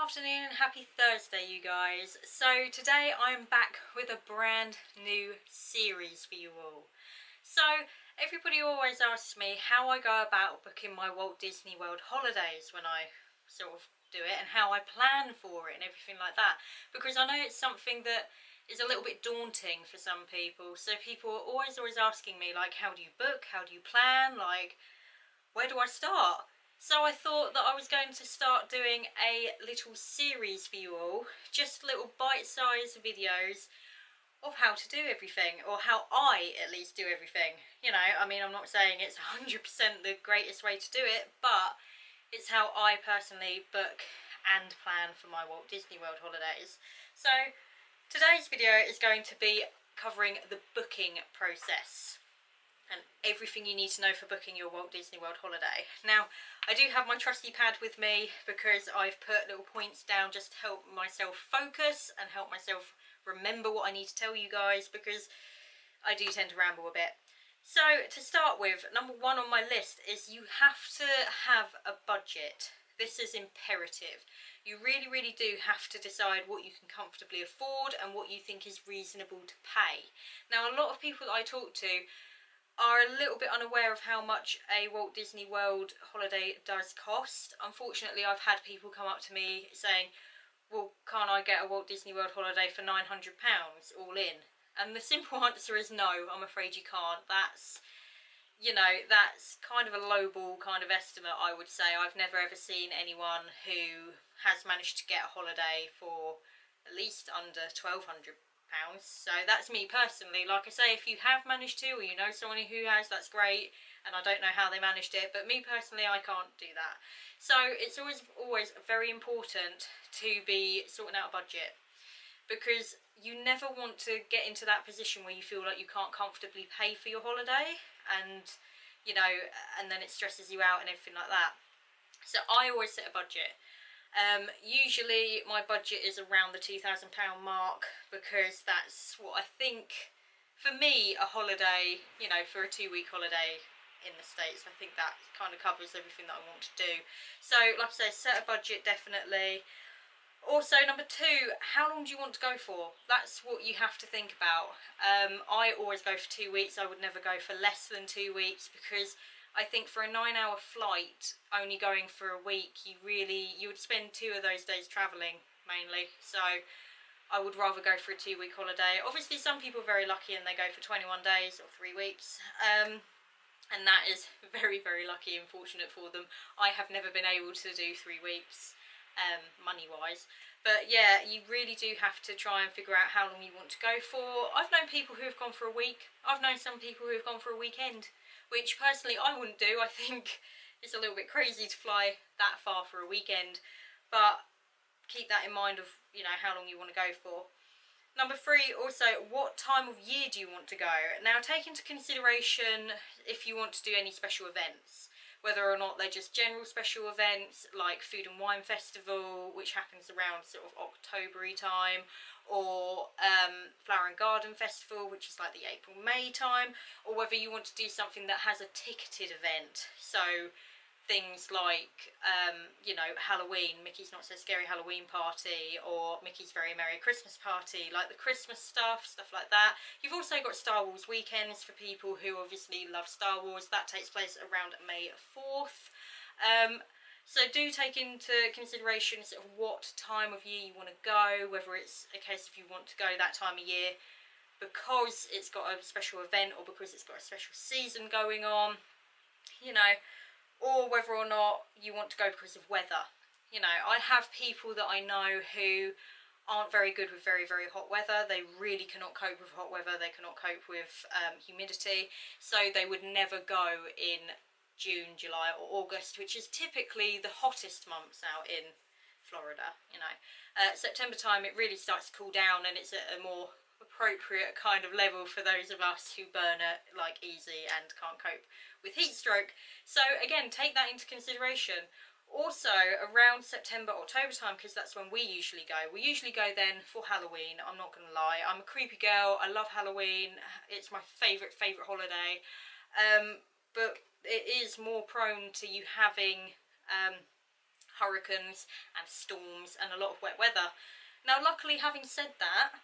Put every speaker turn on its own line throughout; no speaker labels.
afternoon and happy Thursday, you guys. So today I'm back with a brand new series for you all. So everybody always asks me how I go about booking my Walt Disney World holidays when I sort of do it, and how I plan for it and everything like that, because I know it's something that is a little bit daunting for some people. So people are always asking me, like, how do you book, how do you plan, like, where do I start? So I thought that I was going to start doing a little series for you all, just little bite-sized videos of how to do everything, or how I at least do everything. You know, I mean, I'm not saying it's 100% the greatest way to do it, but it's how I personally book and plan for my Walt Disney World holidays. So today's video is going to be covering the booking process and everything you need to know for booking your Walt Disney World holiday. Now, I do have my trusty pad with me because I've put little points down just to help myself focus and help myself remember what I need to tell you guys, because I do tend to ramble a bit. So, to start with, number one on my list is you have to have a budget. This is imperative. You really do have to decide what you can comfortably afford and what you think is reasonable to pay. Now, a lot of people that I talk to are a little bit unaware of how much a Walt Disney World holiday does cost. Unfortunately, I've had people come up to me saying, well, can't I get a Walt Disney World holiday for £900 all in? And the simple answer is no, I'm afraid you can't. That's, you know, that's kind of a lowball kind of estimate, I would say. I've never ever seen anyone who has managed to get a holiday for at least under £1,200. So that's me personally. Like I say, if you have managed to, or you know someone who has, that's great, and I don't know how they managed it, but me personally, I can't do that. So it's always very important to be sorting out a budget, because you never want to get into that position where you feel like you can't comfortably pay for your holiday, and you know, and then it stresses you out and everything like that. So I always set a budget. Usually my budget is around the £2,000 mark, because that's what I think, for me, a holiday, you know, for a 2-week holiday in the States, I think that kind of covers everything that I want to do. So like I say, set a budget, definitely. Also, number two, how long do you want to go for? That's what you have to think about. I always go for 2 weeks. I would never go for less than 2 weeks, because I think for a 9-hour flight, only going for a week, you would spend 2 of those days travelling, mainly. So I would rather go for a 2-week holiday. Obviously, some people are very lucky and they go for 21 days or 3 weeks. And that is very lucky and fortunate for them. I have never been able to do 3 weeks, money-wise. But yeah, you really do have to try and figure out how long you want to go for. I've known people who have gone for a week. I've known some people who have gone for a weekend, which personally I wouldn't do. I think it's a little bit crazy to fly that far for a weekend, but keep that in mind of, you know, how long you want to go for. Number three, also, what time of year do you want to go? Now, take into consideration if you want to do any special events, whether or not they're just general special events like Food and Wine Festival, which happens around sort of October-y time, or Flower and Garden Festival, which is like the April-May time, or whether you want to do something that has a ticketed event. So things like, you know, Halloween, Mickey's Not So Scary Halloween Party, or Mickey's Very Merry Christmas Party, like the Christmas stuff like that. You've also got Star Wars weekends for people who obviously love Star Wars. That takes place around May 4th. So do take into consideration sort of what time of year you want to go, whether it's a case if you want to go that time of year because it's got a special event or because it's got a special season going on, you know, or whether or not you want to go because of weather. You know, I have people that I know who aren't very good with very hot weather. They really cannot cope with hot weather. They cannot cope with humidity. So they would never go in June, July or August, which is typically the hottest months out in Florida, you know. September time it really starts to cool down and it's at a more appropriate kind of level for those of us who burn it like easy and can't cope with heat stroke. So again, take that into consideration. Also around September, October time, because that's when we usually go. We usually go then for Halloween, I'm not gonna lie. I'm a creepy girl, I love Halloween, it's my favourite holiday. But it is more prone to you having hurricanes and storms and a lot of wet weather. Now, luckily, having said that,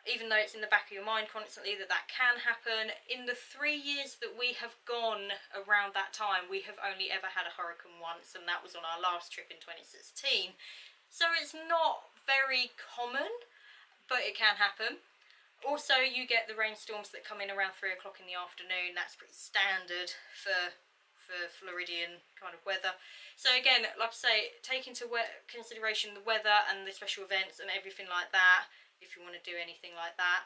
even though it's in the back of your mind constantly that that can happen, in the 3 years that we have gone around that time, we have only ever had a hurricane once, and that was on our last trip in 2016. So it's not very common, but it can happen. Also, you get the rainstorms that come in around 3 o'clock in the afternoon. That's pretty standard for Floridian kind of weather. So again, like I say, take into consideration the weather and the special events and everything like that, if you want to do anything like that.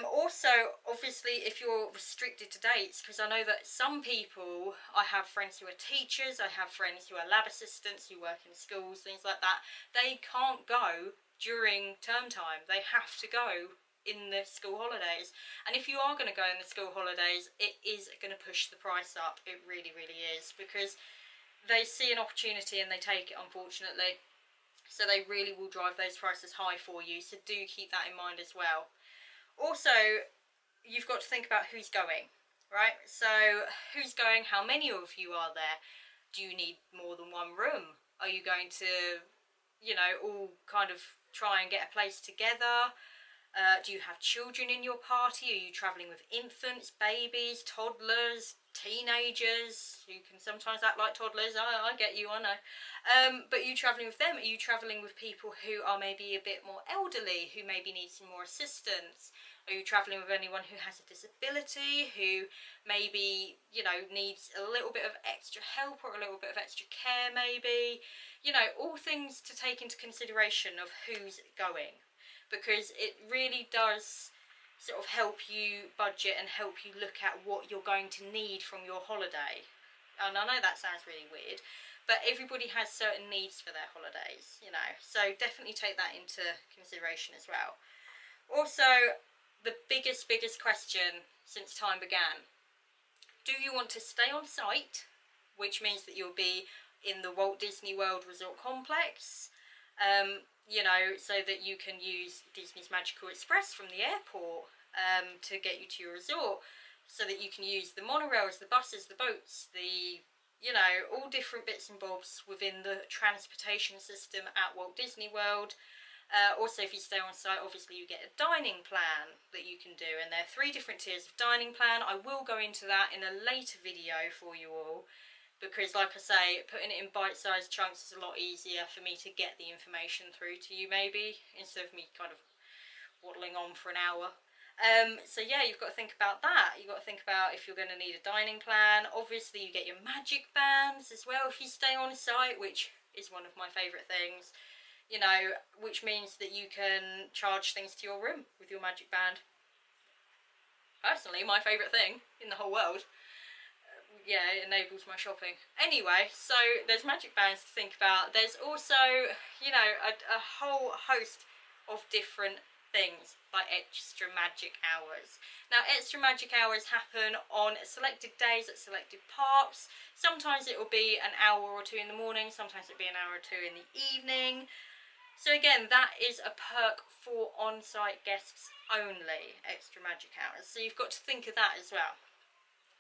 Also, obviously, if you're restricted to dates, because I know that some people, I have friends who are teachers, I have friends who are lab assistants, who work in schools, things like that, they can't go during term time. They have to go in the school holidays. And if you are going to go in the school holidays, it is going to push the price up. It really, really is, because they see an opportunity and they take it, unfortunately. So they really will drive those prices high for you, so do keep that in mind as well. Also, you've got to think about who's going, right? So who's going, how many of you are there? Do you need more than one room? Are you going to, you know, all kind of try and get a place together? Do you have children in your party? Are you travelling with infants, babies, toddlers, teenagers? You can sometimes act like toddlers. I get you, I know. But are you travelling with them? Are you travelling with people who are maybe a bit more elderly, who maybe need some more assistance? Are you travelling with anyone who has a disability, who maybe, you know, needs a little bit of extra help or a little bit of extra care maybe? You know, all things to take into consideration of who's going, because it really does sort of help you budget and help you look at what you're going to need from your holiday. And I know that sounds really weird, but everybody has certain needs for their holidays, you know, so definitely take that into consideration as well. Also, the biggest question since time began: do you want to stay on site, which means that you'll be in the Walt Disney World Resort Complex, you know, so that you can use Disney's Magical Express from the airport to get you to your resort, so that you can use the monorails, the buses, the boats, the, you know, all different bits and bobs within the transportation system at Walt Disney World. Also, if you stay on site, obviously you get a dining plan that you can do, and there are 3 different tiers of dining plan. I will go into that in a later video for you all, because like I say, putting it in bite-sized chunks is a lot easier for me to get the information through to you, maybe, instead of me kind of waddling on for an hour. So yeah, you've got to think about that. You've got to think about if you're going to need a dining plan. Obviously you get your magic bands as well if you stay on site, which is one of my favourite things, you know, which means that you can charge things to your room with your magic band. Personally, my favourite thing in the whole world. Yeah, it enables my shopping. Anyway, so there's magic bands to think about. There's also, you know, a whole host of different things, like extra magic hours. Now, extra magic hours happen on selected days at selected parks. Sometimes it will be an hour or 2 in the morning, sometimes it'll be an hour or 2 in the evening. So again, that is a perk for on-site guests only, extra magic hours. So you've got to think of that as well.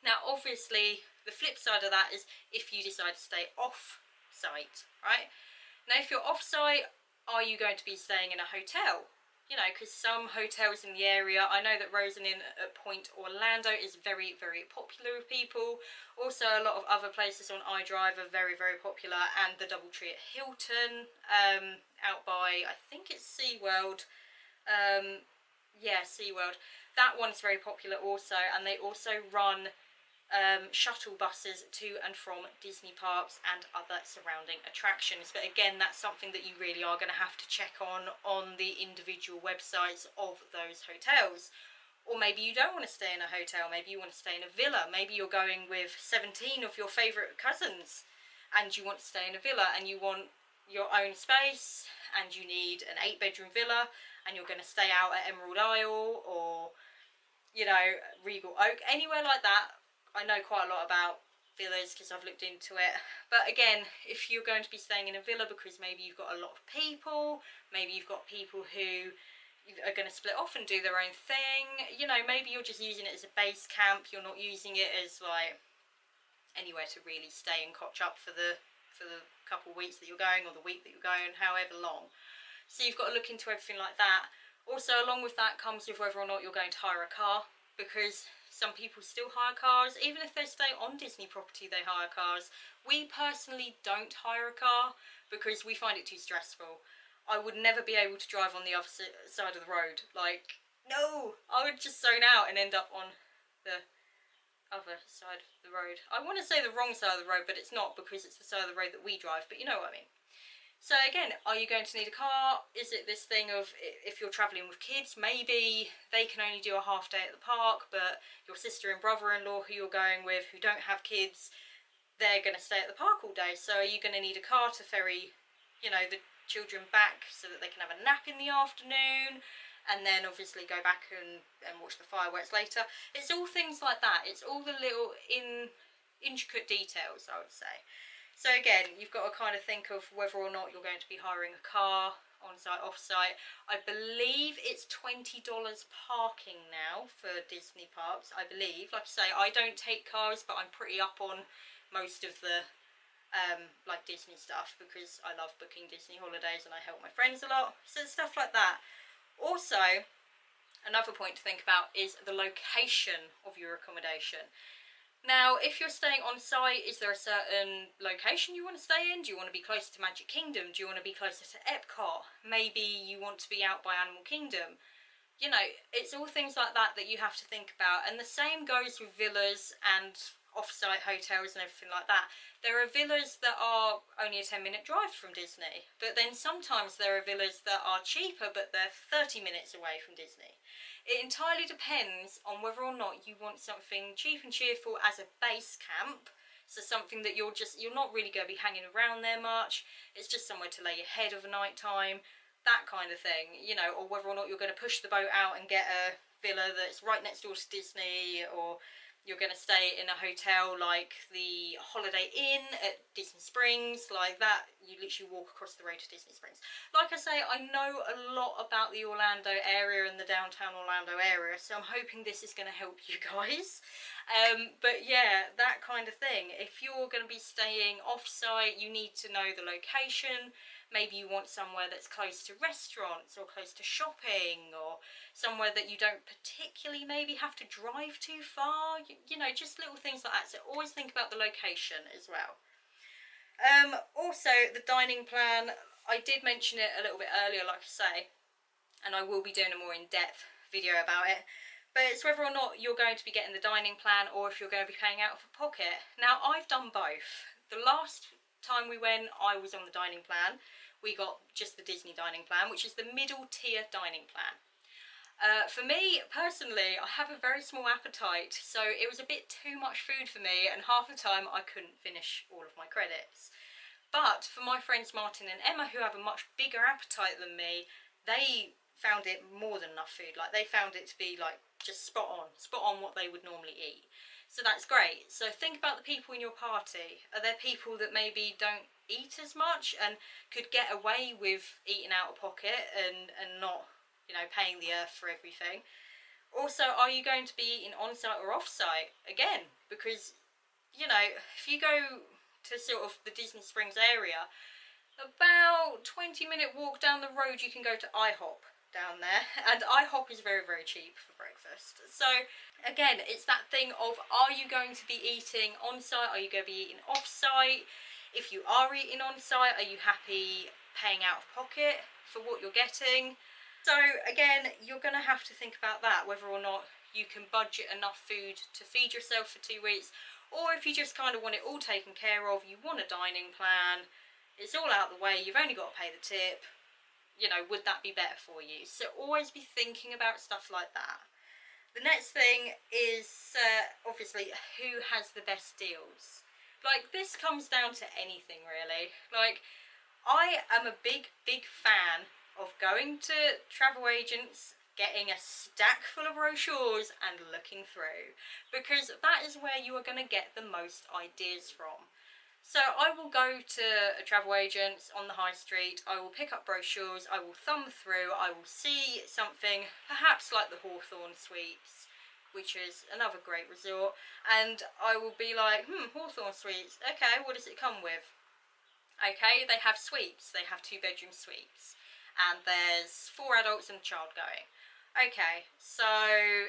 Now, obviously, the flip side of that is if you decide to stay off-site, right? Now, if you're off-site, are you going to be staying in a hotel? You know, because some hotels in the area, I know that Rosen Inn at Point Orlando is very, very popular with people. Also, a lot of other places on iDrive are very, very popular, and the Doubletree at Hilton, out by, I think it's SeaWorld. Yeah, SeaWorld. That one's very popular also, and they also run shuttle buses to and from Disney parks and other surrounding attractions. But again, that's something that you really are going to have to check on the individual websites of those hotels. Or maybe you don't want to stay in a hotel, maybe you want to stay in a villa, maybe you're going with 17 of your favourite cousins and you want to stay in a villa and you want your own space and you need an 8-bedroom villa and you're going to stay out at Emerald Isle or, you know, Regal Oak, anywhere like that. I know quite a lot about villas because I've looked into it. But again, if you're going to be staying in a villa because maybe you've got a lot of people, maybe you've got people who are going to split off and do their own thing, you know, maybe you're just using it as a base camp, you're not using it as like anywhere to really stay and cotch up for the for the couple of weeks that you're going, or the week that you're going, however long. So you've got to look into everything like that. Also, along with that comes with whether or not you're going to hire a car, because some people still hire cars. Even if they stay on Disney property, they hire cars. We personally don't hire a car because we find it too stressful. I would never be able to drive on the other side of the road. Like, no, I would just zone out and end up on the other side of the road. I want to say the wrong side of the road, but it's not, because it's the side of the road that we drive, but you know what I mean. So again, are you going to need a car? Is it this thing of, if you're travelling with kids, maybe they can only do a half day at the park, but your sister and brother-in-law who you're going with, who don't have kids, they're going to stay at the park all day. So are you going to need a car to ferry, you know, the children back so that they can have a nap in the afternoon, and then obviously go back and watch the fireworks later? It's all things like that. It's all the little intricate details, I would say. So again, you've got to kind of think of whether or not you're going to be hiring a car, on-site, off-site. I believe it's $20 parking now for Disney parks, I believe. Like I say, I don't take cars, but I'm pretty up on most of the like Disney stuff, because I love booking Disney holidays and I help my friends a lot. So stuff like that. Also, another point to think about is the location of your accommodation. Now, if you're staying on site, is there a certain location you want to stay in? Do you want to be closer to Magic Kingdom? Do you want to be closer to Epcot? Maybe you want to be out by Animal Kingdom. You know, it's all things like that that you have to think about. And the same goes with villas and off-site hotels and everything like that. There are villas that are only a 10-minute drive from Disney, but then sometimes there are villas that are cheaper, but they're 30 minutes away from Disney. It entirely depends on whether or not you want something cheap and cheerful as a base camp, so something that you're not really going to be hanging around there much. It's just somewhere to lay your head of a night time, that kind of thing, you know, or whether or not you're going to push the boat out and get a villa that's right next door to Disney, or you're going to stay in a hotel like the Holiday Inn at Disney Springs, like that. You literally walk across the road to Disney Springs. Like I say, I know a lot about the Orlando area and the downtown Orlando area, so I'm hoping this is going to help you guys. But yeah, that kind of thing. If you're going to be staying off-site, you need to know the location. Maybe you want somewhere that's close to restaurants or close to shopping, or somewhere that you don't particularly maybe have to drive too far. You know, just little things like that. So always think about the location as well. Also, the dining plan, I did mention it a little bit earlier, like I say, and I will be doing a more in-depth video about it. But it's whether or not you're going to be getting the dining plan, or if you're going to be paying out of a pocket. Now, I've done both. The last time we went, I was on the dining plan. We got just the Disney dining plan, which is the middle tier dining plan. For me, personally, I have a very small appetite, so it was a bit too much food for me, and half the time I couldn't finish all of my credits. But for my friends Martin and Emma, who have a much bigger appetite than me, they found it more than enough food. Like, they found it to be like just spot on what they would normally eat. So that's great. So think about the people in your party. Are there people that maybe don't eat as much and could get away with eating out of pocket and not, you know, paying the earth for everything? Also, are you going to be eating on-site or off-site? Again, because, you know, if you go to sort of the Disney Springs area, about 20-minute walk down the road you can go to IHOP down there, and IHOP is very, very cheap for breakfast. So again, it's that thing of, are you going to be eating on-site, are you going to be eating off-site? If you are eating on-site, are you happy paying out of pocket for what you're getting? So again, you're going to have to think about that, whether or not you can budget enough food to feed yourself for 2 weeks, or if you just kind of want it all taken care of, you want a dining plan, it's all out the way, you've only got to pay the tip. You know, would that be better for you? So always be thinking about stuff like that. The next thing is obviously who has the best deals. Like, this comes down to anything really. Like, I am a big fan of going to travel agents, getting a stack full of brochures and looking through, because that is where you are going to get the most ideas from. So I will go to a travel agent on the high street, I will pick up brochures, I will thumb through, I will see something, perhaps like the Hawthorn Suites, which is another great resort, and I will be like, Hawthorn Suites, okay, what does it come with? Okay, they have suites. They have 2-bedroom suites, and there's 4 adults and a child going. Okay, so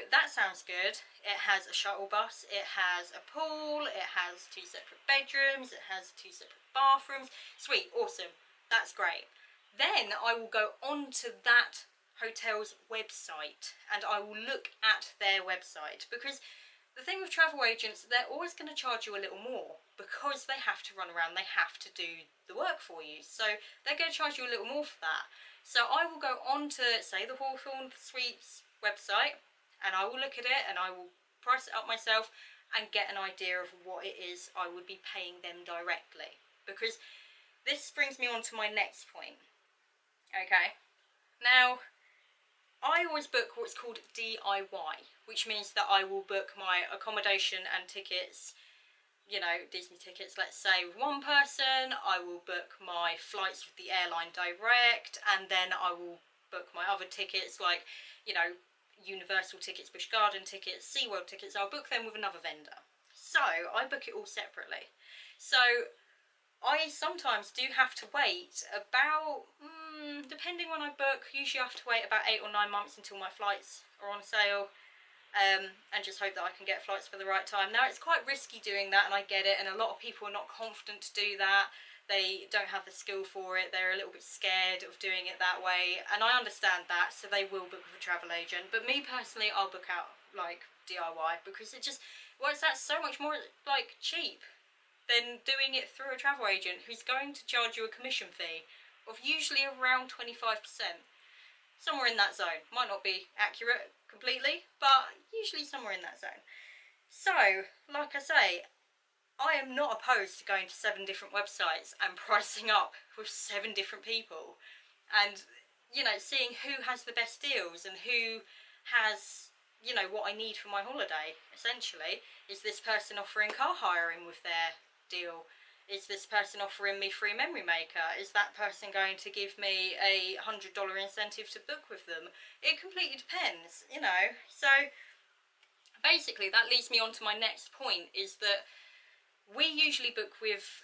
that sounds good. It has a shuttle bus, it has a pool, it has 2 separate bedrooms, it has 2 separate bathrooms. Sweet, awesome, that's great. Then I will go onto that hotel's website and I will look at their website, because the thing with travel agents, they're always going to charge you a little more because they have to run around, they have to do the work for you. So they're going to charge you a little more for that. So I will go on to, say, the Hawthorn Suites website, and I will look at it and I will price it up myself and get an idea of what it is I would be paying them directly. Because this brings me on to my next point. Okay, now I always book what's called DIY, which means that I will book my accommodation and tickets, you know, Disney tickets, let's say, with one person. I will book my flights with the airline direct, and then I will book my other tickets, like, you know, Universal tickets, Busch Garden tickets, SeaWorld tickets. I'll book them with another vendor. So I book it all separately. So I sometimes do have to wait about, depending when I book, usually I have to wait about 8 or 9 months until my flights are on sale. And just hope that I can get flights for the right time. Now, it's quite risky doing that, and I get it, and a lot of people are not confident to do that. They don't have the skill for it, they're a little bit scared of doing it that way, and I understand that, so they will book with a travel agent. But me personally, I'll book out, like, DIY, because it just works out so much more, like, cheap than doing it through a travel agent who's going to charge you a commission fee of usually around 25%. Somewhere in that zone. Might not be accurate completely, but usually somewhere in that zone. So, like I say, I am not opposed to going to 7 different websites and pricing up with 7 different people, and, you know, seeing who has the best deals and who has, you know, what I need for my holiday. Essentially, is this person offering car hiring with their deal? Is this person offering me free memory maker? Is that person going to give me a $100 incentive to book with them? It completely depends, you know. So basically that leads me on to my next point, is that we usually book with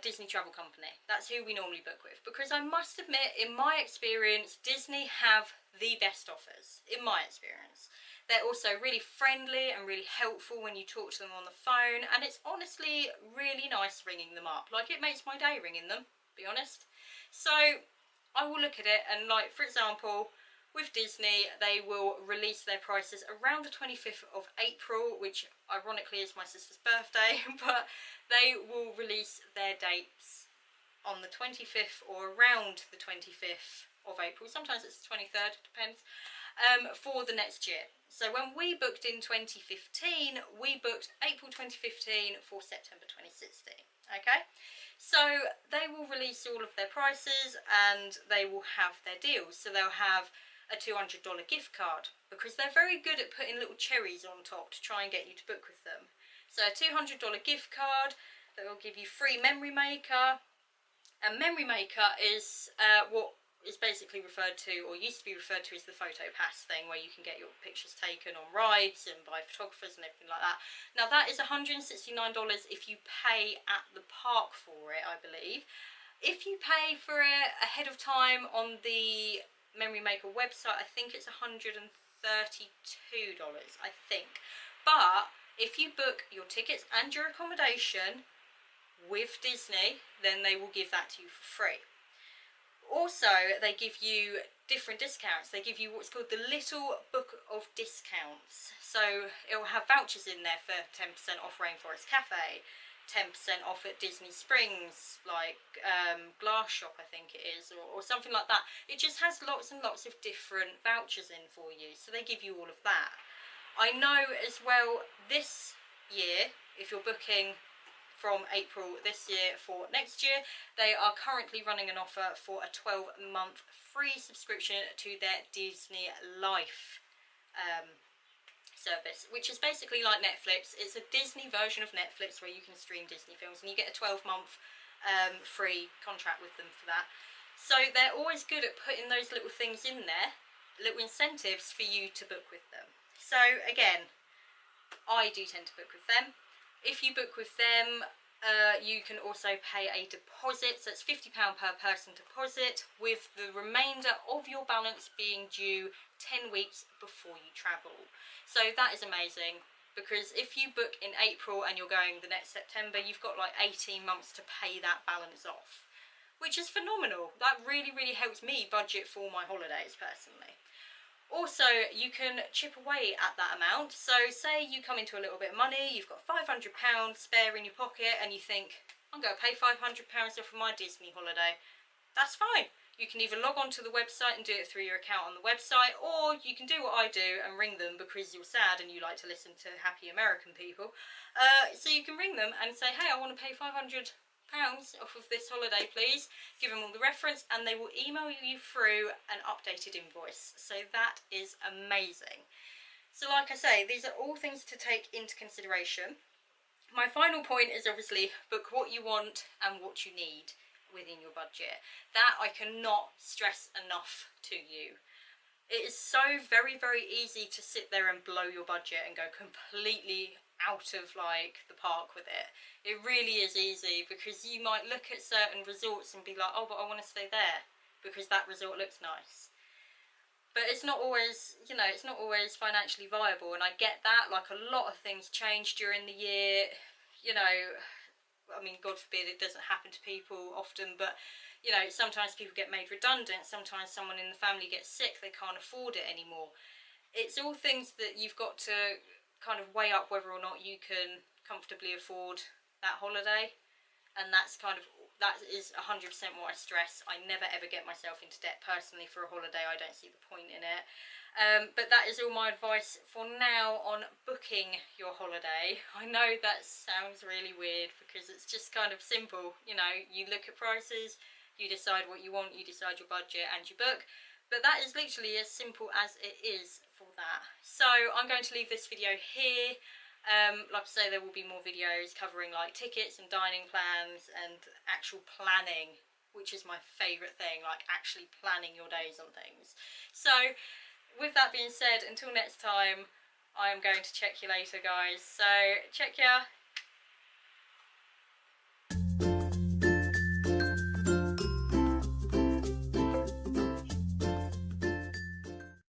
Disney Travel Company. That's who we normally book with, because I must admit, in my experience, Disney have the best offers, in my experience. They're also really friendly and really helpful when you talk to them on the phone, and it's honestly really nice ringing them up. Like, it makes my day ringing them, to be honest. So I will look at it, and, like, for example, with Disney, they will release their prices around the 25th of April, which ironically is my sister's birthday, but they will release their dates on the 25th or around the 25th of April. Sometimes it's the 23rd, depends, for the next year. So when we booked in 2015, we booked April 2015 for September 2016, okay? So they will release all of their prices and they will have their deals. So they'll have a $200 gift card, because they're very good at putting little cherries on top to try and get you to book with them. So a $200 gift card that will give you free memory maker. And memory maker is what is basically referred to, or used to be referred to, as the photo pass thing, where you can get your pictures taken on rides and by photographers and everything like that. Now that is $169 if you pay at the park for it, I believe. If you pay for it ahead of time on the Memory Maker website, I think it's $132, I think. But if you book your tickets and your accommodation with Disney, then they will give that to you for free. Also, they give you different discounts. They give you what's called the Little Book of Discounts. So it will have vouchers in there for 10% off Rainforest Cafe, 10% off at Disney Springs, like Glass Shop, I think it is, or something like that. It just has lots and lots of different vouchers in for you, so they give you all of that. I know as well, this year, if you're booking from April this year for next year, they are currently running an offer for a 12-month free subscription to their Disney Life service, which is basically like Netflix. It's a Disney version of Netflix where you can stream Disney films, and you get a 12-month free contract with them for that. So they're always good at putting those little things in there, little incentives for you to book with them. So again, I do tend to book with them. If you book with them, You can also pay a deposit, so it's £50 per person deposit, with the remainder of your balance being due 10 weeks before you travel. So that is amazing, because if you book in April and you're going the next September, you've got like 18 months to pay that balance off, which is phenomenal. That really, really helps me budget for my holidays personally. Also, you can chip away at that amount. So say you come into a little bit of money, you've got £500 spare in your pocket, and you think, I'm going to pay £500 off of my Disney holiday. That's fine. You can either log on to the website and do it through your account on the website, or you can do what I do and ring them because you're sad and you like to listen to happy American people. So you can ring them and say, hey, I want to pay £500 off of this holiday, please. Give them all the reference and they will email you through an updated invoice. So that is amazing. So like I say, these are all things to take into consideration. My final point is obviously book what you want and what you need within your budget. That I cannot stress enough to you. It is so very, very easy to sit there and blow your budget and go completely out of like the park with it. It really is easy, because you might look at certain resorts and be like, oh, but I want to stay there because that resort looks nice. But it's not always, you know, it's not always financially viable, and I get that. Like, a lot of things change during the year, you know. I mean, God forbid it doesn't happen to people often, but you know, sometimes people get made redundant, sometimes someone in the family gets sick, they can't afford it anymore. It's all things that you've got to kind of weigh up whether or not you can comfortably afford that holiday. And that is 100% what I stress. I never ever get myself into debt personally for a holiday. I don't see the point in it. But that is all my advice for now on booking your holiday. I know that sounds really weird because it's just kind of simple. You know, you look at prices, you decide what you want, you decide your budget, and you book. But that is literally as simple as it is for that. So I'm going to leave this video here. Like I say, there will be more videos covering like tickets and dining plans and actual planning, which is my favourite thing, like actually planning your days on things. So with that being said, until next time, I am going to check you later, guys. So check ya.